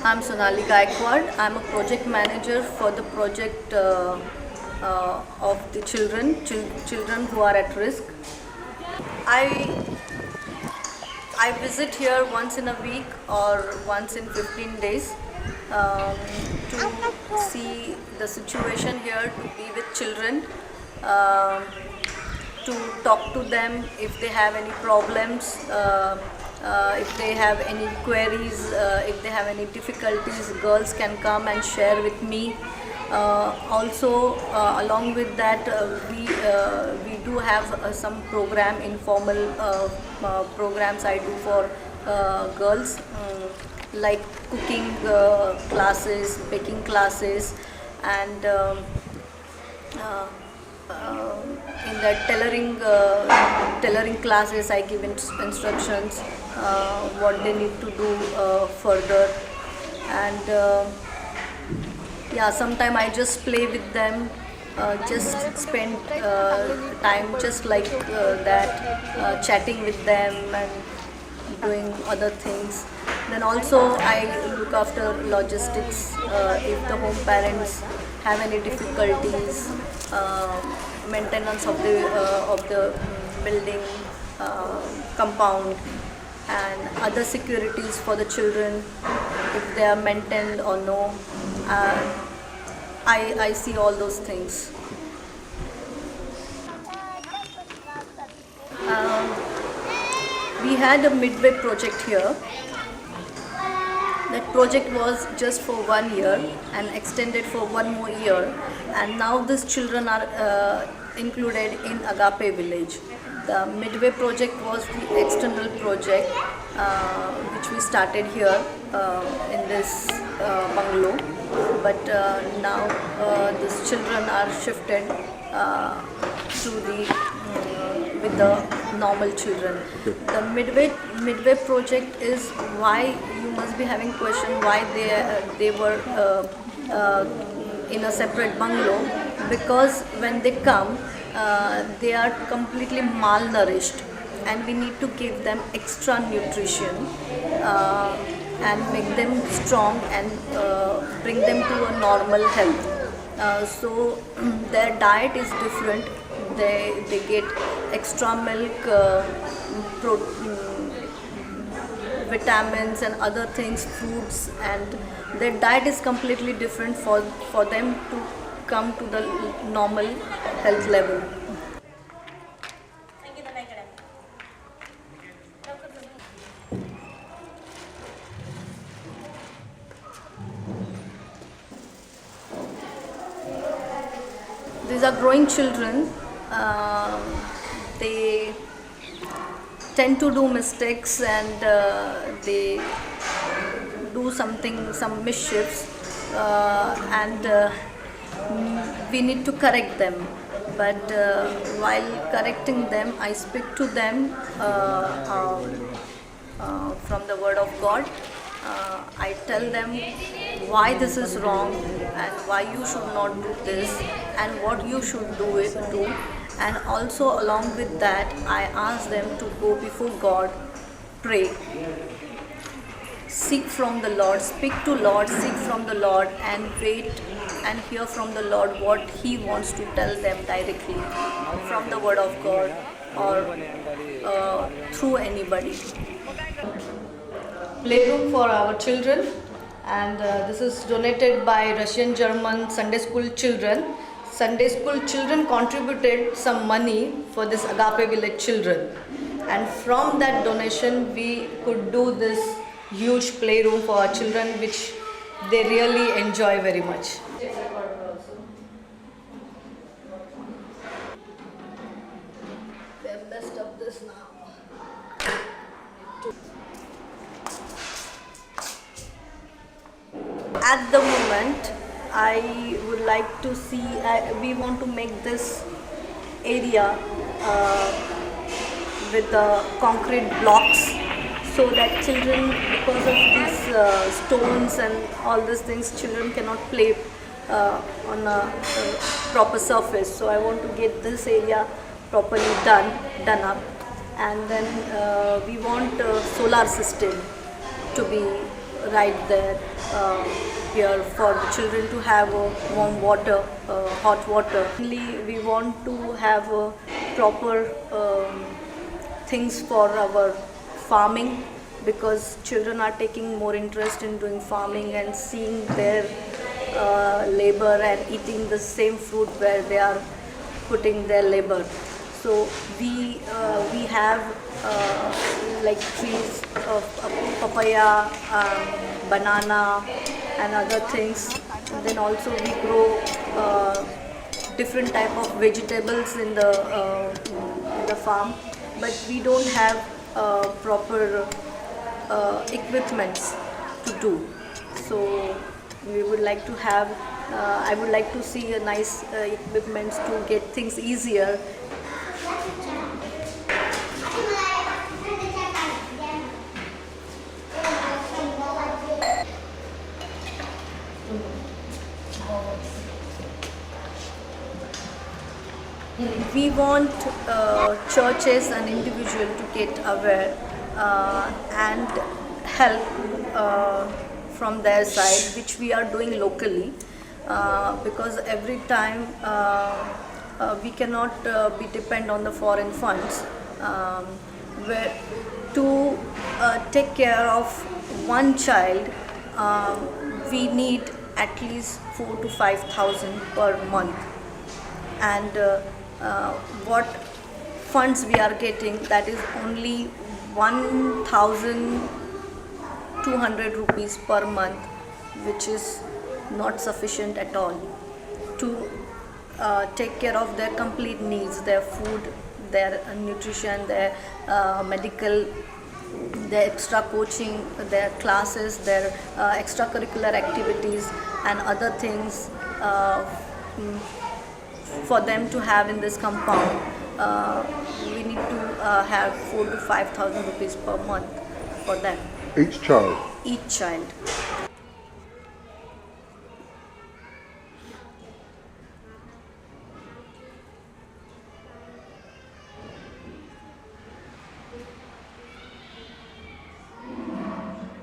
I'm Sonali Gaikwad. I'm a project manager for the project of the children who are at risk. I I visit here once in a week or once in 15 days to see the situation here, to be with children, um to talk to them if they have any problems, if they have any queries, if they have any difficulties. Girls can come and share with me. Also, along with that, we do have some program, informal programs I do for girls, like cooking classes, baking classes, and uh, uh, in the tailoring classes I give instructions what they need to do further. And yeah, sometimes I just play with them, just spend time just like that, chatting with them and doing other things. Then also I look after logistics. If the home parents have any difficulties, maintenance of the building compound, and other securities for the children, if they are maintained or no. Uh, I see all those things. We had a midway project here. That project was just for 1 year and extended for one more year, and now these children are included in Agape Village. The Midway project was the external project which we started here in this bungalow, but now these children are shifted to the with the normal children. The Midway project is why you must be having question why they were in a separate bungalow, because when they come they are completely malnourished, and we need to give them extra nutrition and make them strong and bring them to a normal health. So their diet is different. They get extra milk, vitamins and other things, fruits, and their diet is completely different for them to come to the normal health level. These are growing children. They tend to do mistakes, and they do some mischiefs, and we need to correct them. But while correcting them, I speak to them from the Word of God. I tell them why this is wrong and why you should not do this and what you should do. And also along with that, I ask them to go before God, pray, seek from the Lord, speak to Lord, seek from the Lord, and wait and hear from the Lord what He wants to tell them directly from the Word of God or through anybody. Playroom for our children, and this is donated by Russian German Sunday School children. Sunday School children contributed some money for this Agape Village children, and from that donation we could do this huge playroom for our children, which they really enjoy very much. They've messed up this now. At the moment, I would like to see, we want to make this area with the concrete blocks, so that children, because of these stones and all these things, children cannot play on a proper surface. So I want to get this area properly done up, and then we want a solar system to be right there here for the children to have warm water, hot water. Mainly, we want to have proper things for our farming, because children are taking more interest in doing farming and seeing their labor and eating the same fruit where they are putting their labor. So we have like trees of papaya, banana, and other things. And then also we grow different type of vegetables in the farm, but we don't have proper equipments to do. So we would like to have. I would like to see a nice equipments to get things easier. We want churches and individuals to get aware and help from their side, which we are doing locally, because every time we cannot be depend on the foreign funds. Where to take care of one child, we need at least 4 to 5 thousand per month, and what funds we are getting, that is only 1,200 rupees per month, which is not sufficient at all to take care of their complete needs, their food, their nutrition, their medical, their extra coaching, their classes, their extracurricular activities, and other things for them to have in this compound. We need to have 4 to 5,000 rupees per month for them, Each child. each child.